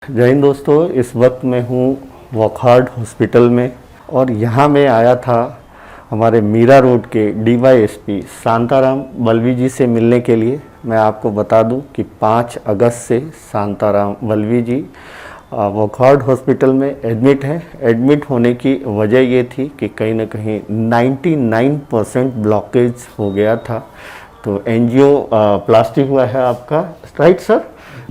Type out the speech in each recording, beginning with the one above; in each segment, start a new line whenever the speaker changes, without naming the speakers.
जय हिंद दोस्तों, इस वक्त मैं हूँ वॉकहार्ट हॉस्पिटल में और यहाँ मैं आया था हमारे मीरा रोड के डीवाईएसपी शांताराम बल्वी जी से मिलने के लिए। मैं आपको बता दूं कि 5 अगस्त से शांताराम बल्वी जी वॉकहार्ट हॉस्पिटल में एडमिट हैं। एडमिट होने की वजह ये थी कि कहीं ना कहीं 99% ब्लॉकेज हो गया था, तो एंजियो प्लास्टिक हुआ है आपका, राइट सर।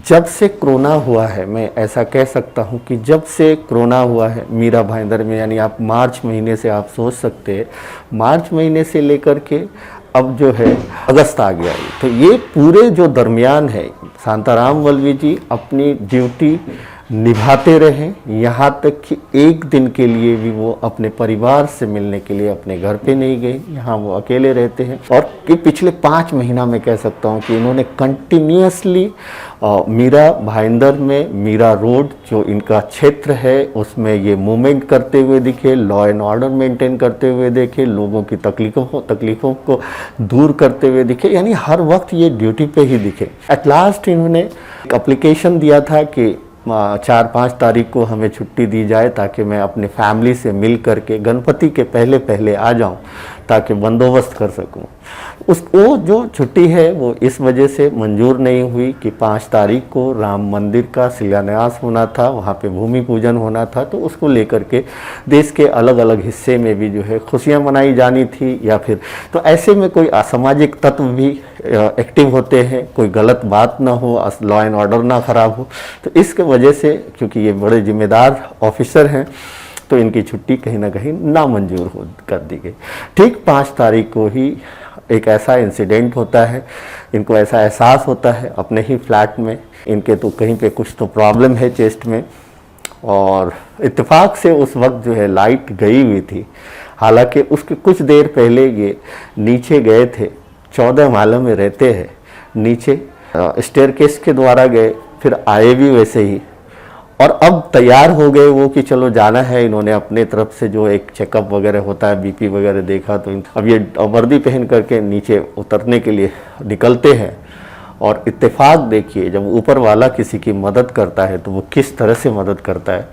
जब से कोरोना हुआ है, मैं ऐसा कह सकता हूं कि जब से कोरोना हुआ है मीरा भाईंदर में, यानी आप मार्च महीने से आप सोच सकते हैं, मार्च महीने से लेकर के अब जो है अगस्त आ गया है, तो ये पूरे जो दरमियान है शांताराम बल्वी जी अपनी ड्यूटी निभाते रहे। यहाँ तक कि एक दिन के लिए भी वो अपने परिवार से मिलने के लिए अपने घर पे नहीं गए, यहाँ वो अकेले रहते हैं। और कि पिछले 5 महीना में कह सकता हूँ कि इन्होंने कंटिन्यूसली मीरा भाईंदर में, मीरा रोड जो इनका क्षेत्र है उसमें ये मूवमेंट करते हुए दिखे, लॉ एंड ऑर्डर मेंटेन करते हुए देखे, लोगों की तकलीफ़ों को दूर करते हुए दिखे, यानी हर वक्त ये ड्यूटी पे ही दिखे। एट लास्ट इन्होंने एक एप्लीकेशन दिया था कि 4-5 तारीख को हमें छुट्टी दी जाए ताकि मैं अपने फैमिली से मिल करके गणपति के पहले आ जाऊं, ताकि बंदोबस्त कर सकूं। वो जो छुट्टी है वो इस वजह से मंजूर नहीं हुई कि 5 तारीख को राम मंदिर का शिलान्यास होना था, वहाँ पे भूमि पूजन होना था, तो उसको लेकर के देश के अलग अलग हिस्से में भी जो है खुशियाँ मनाई जानी थी, या फिर तो ऐसे में कोई असामाजिक तत्व भी एक्टिव होते हैं, कोई गलत बात ना हो, लॉ एंड ऑर्डर ना खराब हो, तो इसके वजह से क्योंकि ये बड़े जिम्मेदार ऑफिसर हैं तो इनकी छुट्टी कहीं ना कहीं नामंजूर कर दी गई। ठीक 5 तारीख को ही एक ऐसा इंसिडेंट होता है, इनको ऐसा एहसास होता है अपने ही फ्लैट में, इनके तो कहीं पे कुछ तो प्रॉब्लम है चेस्ट में, और इत्तेफाक से उस वक्त जो है लाइट गई हुई थी। हालांकि उसके कुछ देर पहले ये नीचे गए थे, 14 माले में रहते हैं, नीचे स्टेयरकेस के द्वारा गए, फिर आए भी वैसे ही, और अब तैयार हो गए वो कि चलो जाना है। इन्होंने अपने तरफ से जो एक चेकअप वगैरह होता है, बीपी वगैरह देखा, तो अब ये वर्दी पहन करके नीचे उतरने के लिए निकलते हैं। और इत्तेफाक देखिए, जब ऊपर वाला किसी की मदद करता है तो वो किस तरह से मदद करता है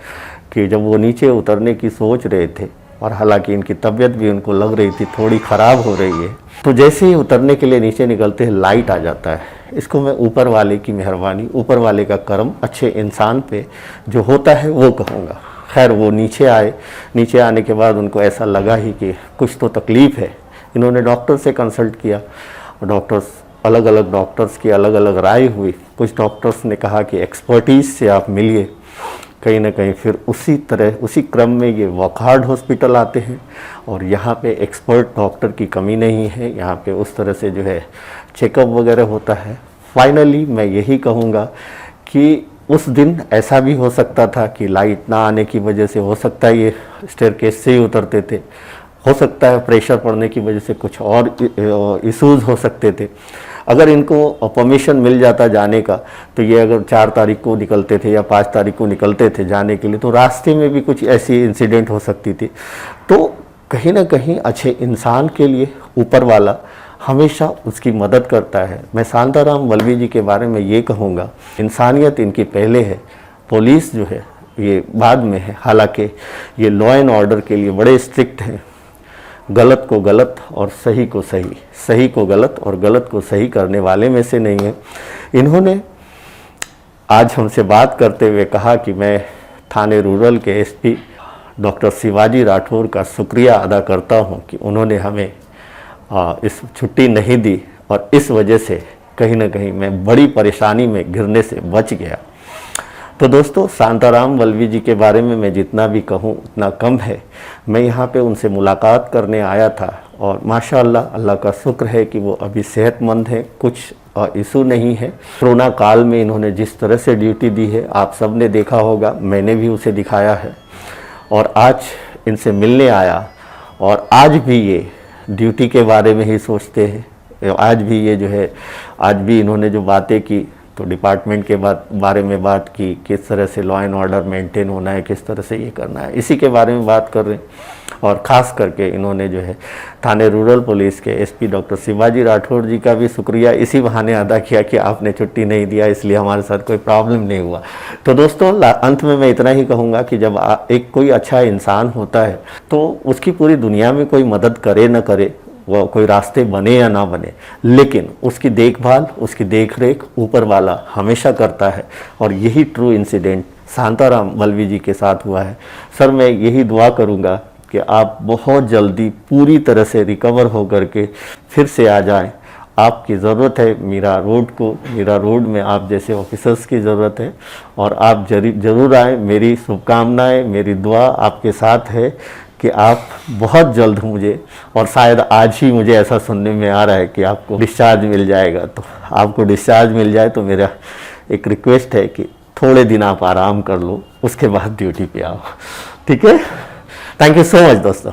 कि जब वो नीचे उतरने की सोच रहे थे, और हालांकि इनकी तबीयत भी उनको लग रही थी थोड़ी ख़राब हो रही है, तो जैसे ही उतरने के लिए नीचे निकलते हैं लाइट आ जाता है। इसको मैं ऊपर वाले की मेहरबानी, ऊपर वाले का करम अच्छे इंसान पे जो होता है वो कहूँगा। खैर वो नीचे आए, नीचे आने के बाद उनको ऐसा लगा ही कि कुछ तो तकलीफ़ है। इन्होंने डॉक्टर से कंसल्ट किया, डॉक्टर्स अलग अलग डॉक्टर्स की अलग अलग राय हुई। कुछ डॉक्टर्स ने कहा कि एक्सपर्टीज़ से आप मिलिए, कहीं ना कहीं फिर उसी क्रम में ये वॉकहार्ट हॉस्पिटल आते हैं, और यहाँ पे एक्सपर्ट डॉक्टर की कमी नहीं है, यहाँ पे उस तरह से जो है चेकअप वगैरह होता है। फाइनली मैं यही कहूँगा कि उस दिन ऐसा भी हो सकता था कि लाइट ना आने की वजह से हो सकता है ये स्टेयरकेस से ही उतरते थे, हो सकता है प्रेशर पड़ने की वजह से कुछ और इश्यूज़ हो सकते थे। अगर इनको परमिशन मिल जाता जाने का, तो ये अगर 4 तारीख को निकलते थे या 5 तारीख को निकलते थे जाने के लिए, तो रास्ते में भी कुछ ऐसी इंसिडेंट हो सकती थी। तो कहीं ना कहीं अच्छे इंसान के लिए ऊपर वाला हमेशा उसकी मदद करता है। मैं शांताराम बल्वी जी के बारे में ये कहूँगा, इंसानियत इनकी पहले है, पुलिस जो है ये बाद में है। हालांकि ये लॉ एंड ऑर्डर के लिए बड़े स्ट्रिक्ट हैं, गलत को गलत और सही को सही, सही को गलत और गलत को सही करने वाले में से नहीं है। इन्होंने आज हमसे बात करते हुए कहा कि मैं थाने रूरल के एसपी डॉक्टर शिवाजी राठौर का शुक्रिया अदा करता हूं कि उन्होंने हमें इस छुट्टी नहीं दी, और इस वजह से कहीं ना कहीं मैं बड़ी परेशानी में घिरने से बच गया। तो दोस्तों, शांताराम बल्वी जी के बारे में मैं जितना भी कहूँ उतना कम है। मैं यहाँ पे उनसे मुलाकात करने आया था, और माशाअल्लाह अल्लाह का शुक्र है कि वो अभी सेहतमंद हैं, कुछ इशू नहीं है। कोरोना काल में इन्होंने जिस तरह से ड्यूटी दी है आप सब ने देखा होगा, मैंने भी उसे दिखाया है, और आज इनसे मिलने आया, और आज भी ये ड्यूटी के बारे में ही सोचते हैं। आज भी ये जो है, आज भी इन्होंने जो बातें की तो डिपार्टमेंट के बारे में बात की, किस तरह से लॉ एंड ऑर्डर मेंटेन होना है, किस तरह से ये करना है, इसी के बारे में बात कर रहे हैं। और ख़ास करके इन्होंने जो है थाने रूरल पुलिस के एसपी डॉक्टर शिवाजी राठौड़ जी का भी शुक्रिया इसी बहाने अदा किया कि आपने छुट्टी नहीं दिया, इसलिए हमारे साथ कोई प्रॉब्लम नहीं हुआ। तो दोस्तों अंत में मैं इतना ही कहूँगा कि जब एक कोई अच्छा इंसान होता है तो उसकी पूरी दुनिया में कोई मदद करे न करे, वो कोई रास्ते बने या ना बने, लेकिन उसकी देखभाल, उसकी देखरेख ऊपर वाला हमेशा करता है। और यही ट्रू इंसिडेंट शांताराम बल्वी जी के साथ हुआ है। सर मैं यही दुआ करूँगा कि आप बहुत जल्दी पूरी तरह से रिकवर हो करके फिर से आ जाएं। आपकी ज़रूरत है मीरा रोड को, मीरा रोड में आप जैसे ऑफिसर्स की ज़रूरत है और आप ज़रूर आएँ। मेरी शुभकामनाएं, मेरी दुआ आपके साथ है कि आप बहुत जल्द मुझे, और शायद आज ही मुझे ऐसा सुनने में आ रहा है कि आपको डिस्चार्ज मिल जाएगा, तो आपको डिस्चार्ज मिल जाए तो मेरा एक रिक्वेस्ट है कि थोड़े दिन आप आराम कर लो, उसके बाद ड्यूटी पे आओ। ठीक है, थैंक यू सो मच दोस्तों।